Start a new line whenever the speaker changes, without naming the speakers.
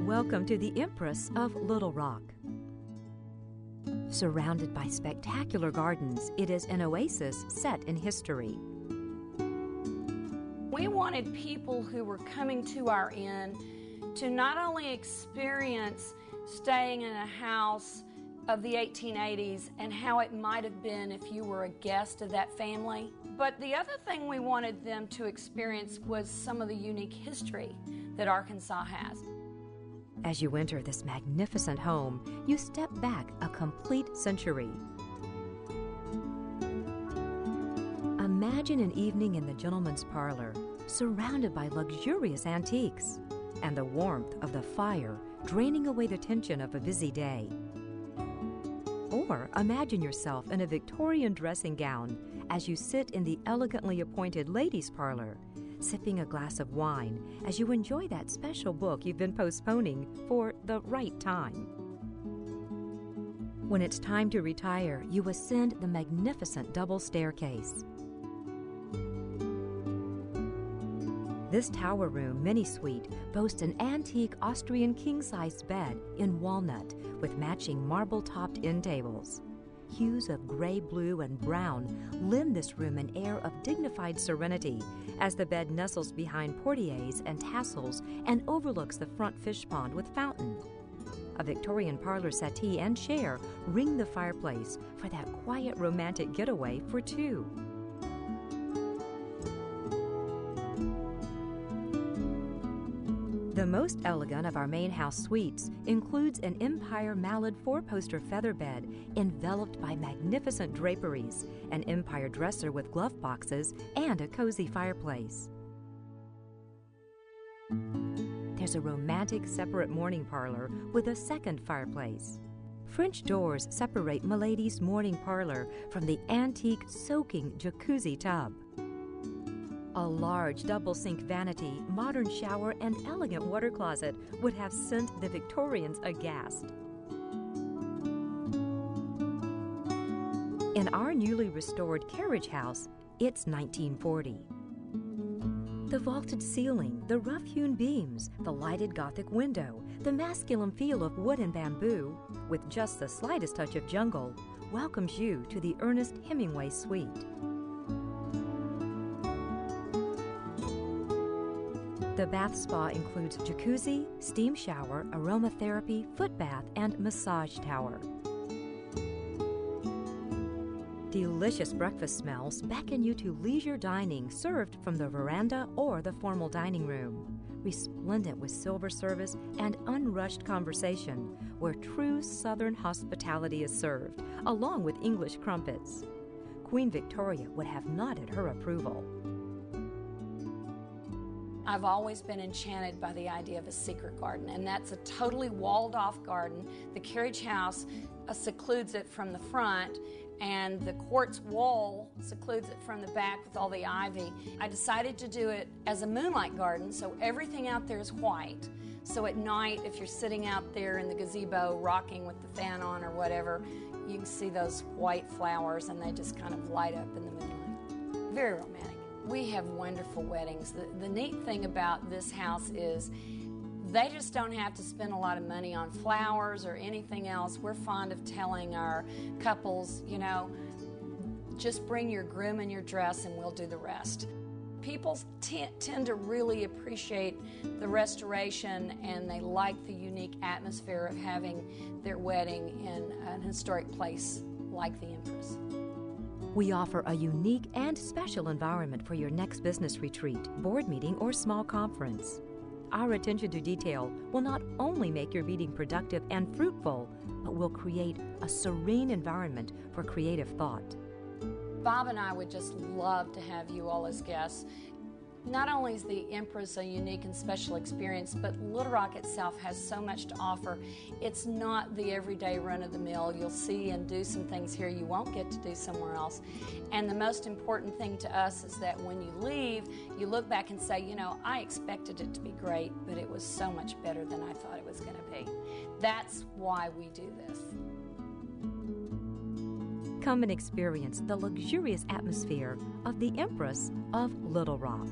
Welcome to the Empress of Little Rock. Surrounded by spectacular gardens, it is an oasis set in history.
We wanted people who were coming to our inn to not only experience staying in a house of the 1880s and how it might have been if you were a guest of that family, but the other thing we wanted them to experience was some of the unique history that Arkansas has.
As you enter this magnificent home, you step back a complete century. Imagine an evening in the gentleman's parlor, surrounded by luxurious antiques, and the warmth of the fire draining away the tension of a busy day. Or imagine yourself in a Victorian dressing gown as you sit in the elegantly appointed ladies' parlor, sipping a glass of wine as you enjoy that special book you've been postponing for the right time. When it's time to retire, you ascend the magnificent double staircase. This tower room mini-suite boasts an antique Austrian king-sized bed in walnut with matching marble-topped end tables. Hues of gray, blue, and brown lend this room an air of dignified serenity as the bed nestles behind portieres and tassels and overlooks the front fish pond with fountain. A Victorian parlor settee and chair ring the fireplace for that quiet romantic getaway for two. The most elegant of our main house suites includes an Empire Mallard four-poster feather bed enveloped by magnificent draperies, an Empire dresser with glove boxes, and a cozy fireplace. There's a romantic separate morning parlor with a second fireplace. French doors separate Milady's morning parlor from the antique soaking jacuzzi tub. A large double-sink vanity, modern shower, and elegant water closet would have sent the Victorians aghast. In our newly restored carriage house, it's 1940. The vaulted ceiling, the rough-hewn beams, the lighted Gothic window, the masculine feel of wood and bamboo, with just the slightest touch of jungle, welcomes you to the Ernest Hemingway suite. The bath spa includes jacuzzi, steam shower, aromatherapy, foot bath, and massage tower. Delicious breakfast smells beckon you to leisure dining served from the veranda or the formal dining room, resplendent with silver service and unrushed conversation, where true Southern hospitality is served, along with English crumpets. Queen Victoria would have nodded her approval.
I've always been enchanted by the idea of a secret garden, and that's a totally walled-off garden. The carriage house secludes it from the front, and the quartz wall secludes it from the back with all the ivy. I decided to do it as a moonlight garden, so everything out there is white. So at night, if you're sitting out there in the gazebo rocking with the fan on or whatever, you can see those white flowers, and they just kind of light up in the moonlight. Very romantic. We have wonderful weddings. The neat thing about this house is they just don't have to spend a lot of money on flowers or anything else. We're fond of telling our couples, you know, just bring your groom and your dress and we'll do the rest. People tend to really appreciate the restoration, and they like the unique atmosphere of having their wedding in an historic place like the Empress.
We offer a unique and special environment for your next business retreat, board meeting, or small conference. Our attention to detail will not only make your meeting productive and fruitful, but will create a serene environment for creative thought.
Bob and I would just love to have you all as guests. Not only is the Empress a unique and special experience, but Little Rock itself has so much to offer. It's not the everyday run-of-the-mill. You'll see and do some things here you won't get to do somewhere else. And the most important thing to us is that when you leave, you look back and say, you know, I expected it to be great, but it was so much better than I thought it was going to be. That's why we do this.
Come and experience the luxurious atmosphere of the Empress of Little Rock.